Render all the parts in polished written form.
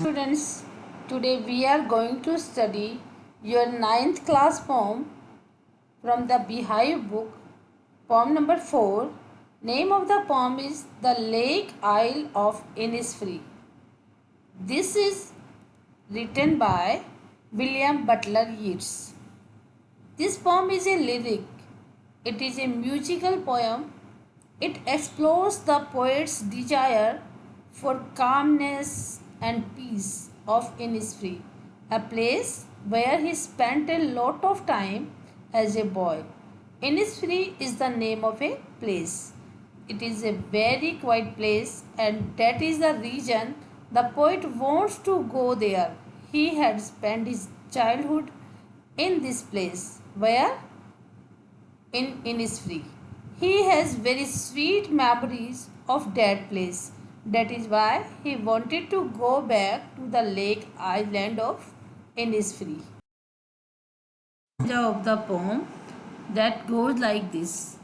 Students, today we are going to study your ninth class poem from the Beehive book, poem number 4. Name of the poem is The Lake Isle of Innisfree. This is written by William Butler Yeats. This poem is a lyric. It is a musical poem. It explores the poet's desire for calmness and peace of Innisfree, a place where he spent a lot of time as a boy. Innisfree is the name of a place. It is a very quiet place, and that is the reason the poet wants to go there. He had spent his childhood in this place where in Innisfree. He has very sweet memories of that place. That is why he wanted to go back to the lake island of Innisfree. Of the poem that goes like this.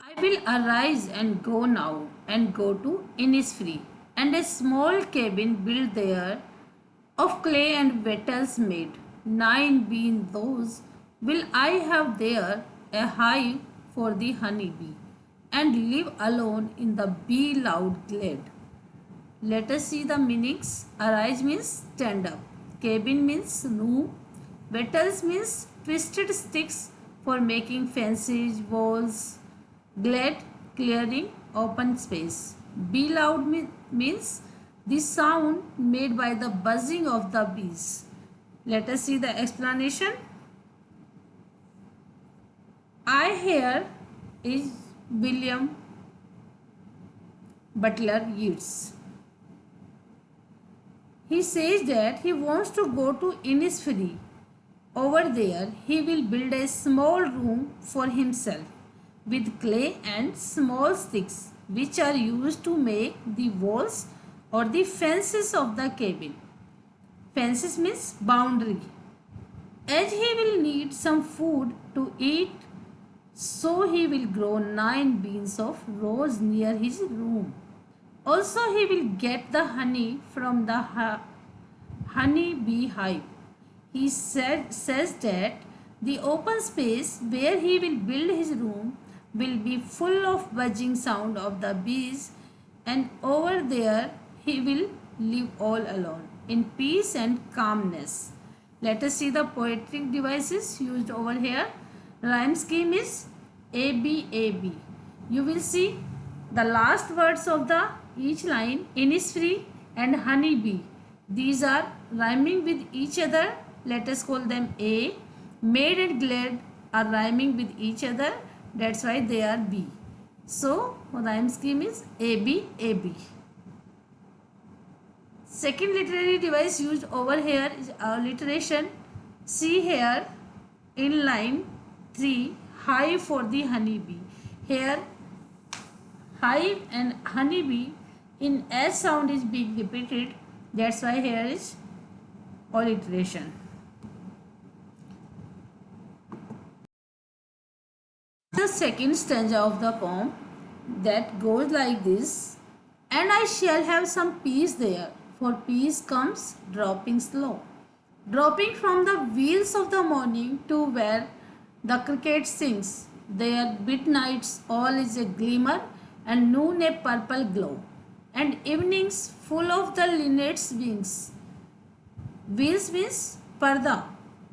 I will arise and go now and go to Innisfree, and a small cabin built there of clay and wattles made. 9 being those, will I have there a hive for the honeybee, and live alone in the bee loud glade. Let us see the meanings. Arise means stand up. Cabin means room. Wattles means twisted sticks for making fences, walls. Glade, clearing, open space. Bee loud means the sound made by the buzzing of the bees. Let us see the explanation. I here is William Butler Yeats. He says that he wants to go to Innisfree. Over there, he will build a small room for himself with clay and small sticks, which are used to make the walls or the fences of the cabin. Fences means boundary. As he will need some food to eat, so he will grow 9 beans of rose near his room. Also, he will get the honey from the honey bee hive. Says that the open space where he will build his room will be full of buzzing sound of the bees, and over there he will live all alone in peace and calmness. Let us see the poetic devices used over here. Rhyme scheme is ABAB. You will see the last words of the each line, Innisfree and honeybee. These are rhyming with each other. Let us call them A. Maid and glad are rhyming with each other. That's why they are B. So rhyme scheme is ABAB. Second literary device used over here is alliteration. See here in line 3, hive for the honeybee. Here hive and honeybee in S sound is being repeated. That's why here is alliteration. The second stanza of the poem that goes like this. And I shall have some peace there, for peace comes dropping slow. Dropping from the wheels of the morning to where the cricket sings. There midnights all is a glimmer, and noon a purple glow, and evenings full of the linnet's wings. Wheels means parda,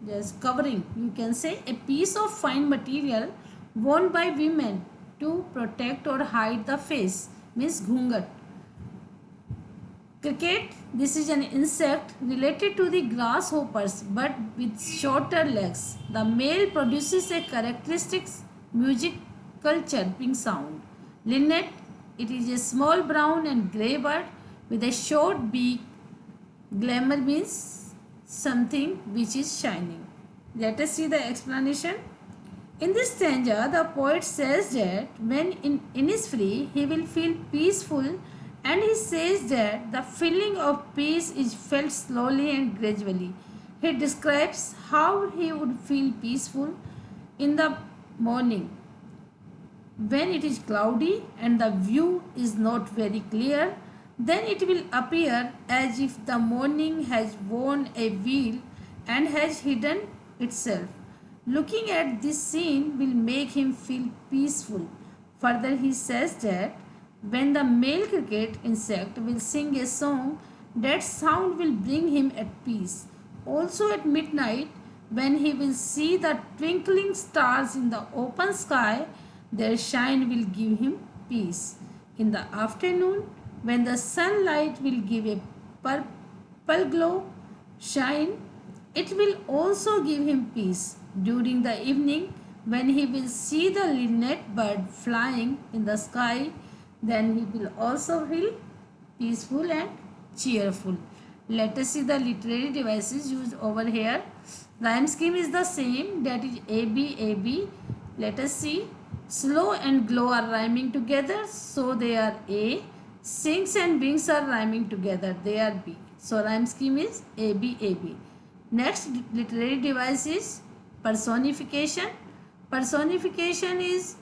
just covering. You can say a piece of fine material worn by women to protect or hide the face, means ghungat. Cricket, this is an insect related to the grasshoppers but with shorter legs. The male produces a characteristic musical chirping sound. Linnet, it is a small brown and grey bird with a short beak. Glamour means something which is shining. Let us see the explanation. In this stanza, the poet says that when in Innisfree, he will feel peaceful, and he says that the feeling of peace is felt slowly and gradually. He describes how he would feel peaceful in the morning when it is cloudy and the view is not very clear. Then it will appear as if the morning has worn a veil and has hidden itself. Looking at this scene will make him feel peaceful. Further, he says that when the male cricket insect will sing a song, that sound will bring him at peace. Also, at midnight, when he will see the twinkling stars in the open sky, their shine will give him peace. In the afternoon, when the sunlight will give a purple glow shine, it will also give him peace. During the evening, when he will see the linnet bird flying in the sky, then he will also feel peaceful and cheerful. Let us see the literary devices used over here. Rhyme scheme is the same, that is A B A B. Let us see. Slow and glow are rhyming together, so they are A. Sings and wings are rhyming together, they are B. So rhyme scheme is A B A B. Next literary device is personification. Personification is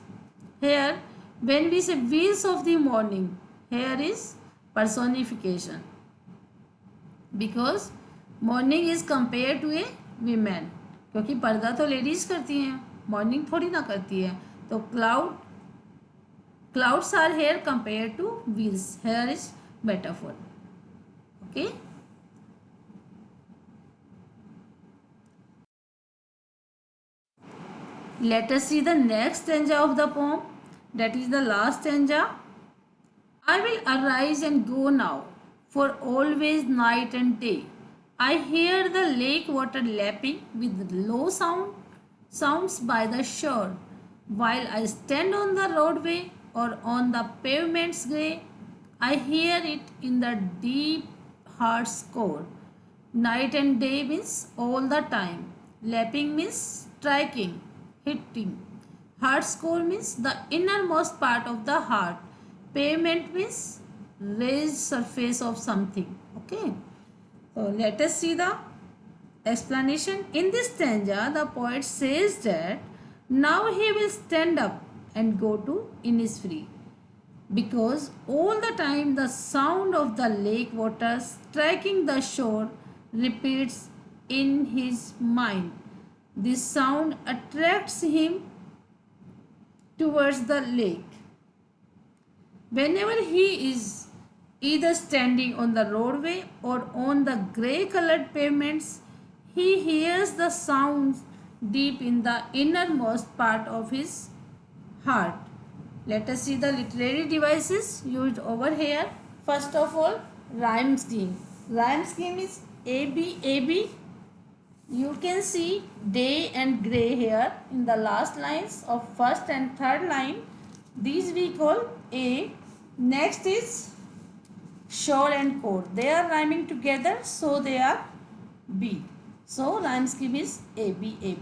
here when we say wheels of the morning. Here is personification, because morning is compare to a women, क्योंकि पर्दा तो ladies करती हैं, morning थोड़ी ना करती है. तो clouds are here compare to wheels. Here is metaphor. Okay. Let us see the next stanza of the poem. That is the last stanza. I will arise and go now, for always night and day. I hear the lake water lapping with low sounds by the shore. While I stand on the roadway or on the pavement's grey, I hear it in the deep heart's core. Night and day means all the time. Lapping means striking, hitting. Heart's core means the innermost part of the heart. Pavement means raised surface of something. Okay. So let us see the explanation. In this stanza, the poet says that now he will stand up and go to Innisfree, because all the time the sound of the lake water striking the shore repeats in his mind. This sound attracts him towards the lake. Whenever he is either standing on the roadway or on the grey colored pavements, he hears the sounds deep in the innermost part of his heart. Let us see the literary devices used over here. First of all, rhyme scheme. Rhyme scheme is A B A B. You can see day and grey here in the last lines of first and third line. These we call A. Next is shore and core. They are rhyming together, so they are B. So rhyme scheme is A B A B.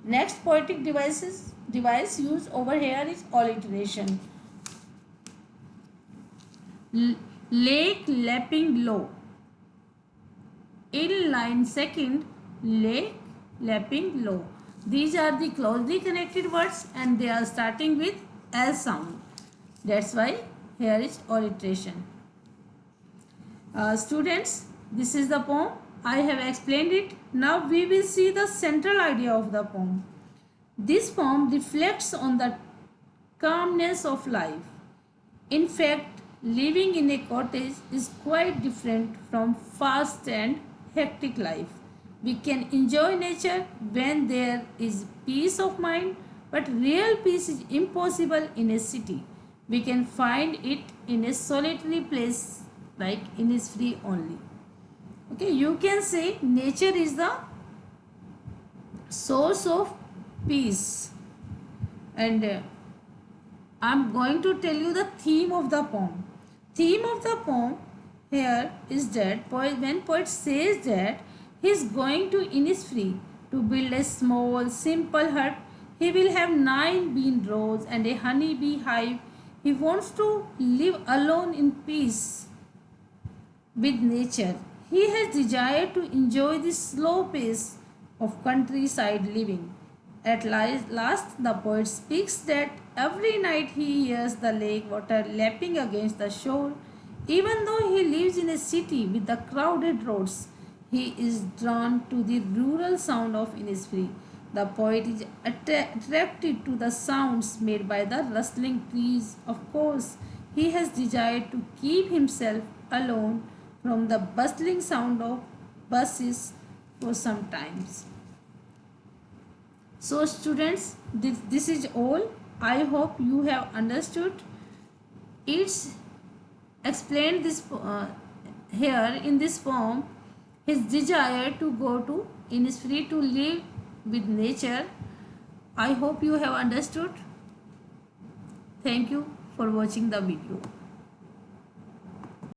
Next poetic device used over here is alliteration. Lake lapping low. In line second, lake lapping low. These are the closely connected words and they are starting with L sound. That's why here is alliteration. Students, this is the poem. I have explained it. Now we will see the central idea of the poem. This poem reflects on the calmness of life. In fact, living in a cottage is quite different from fast and hectic life. We can enjoy nature when there is peace of mind, but real peace is impossible in a city. We can find it in a solitary place like Innisfree only. Okay, you can say nature is the source of peace. And I'm going to tell you the theme of the poem. Theme of the poem here is that when poet says that he is going to Innisfree to build a small simple hut, he will have 9 bean rows and a honey bee hive. He wants to live alone in peace with nature. He has desire to enjoy the slow pace of countryside living. At last, the poet speaks that every night he hears the lake water lapping against the shore. Even though he lives in a city with the crowded roads, he is drawn to the rural sound of Innisfree. The poet is attracted to the sounds made by the rustling trees. Of course, he has desired to keep himself alone from the bustling sound of buses for some times. So, students, this is all. I hope you have understood. It's explained this here in this poem. His desire to go to Innisfree to live with nature. I hope you have understood. Thank you for watching the video.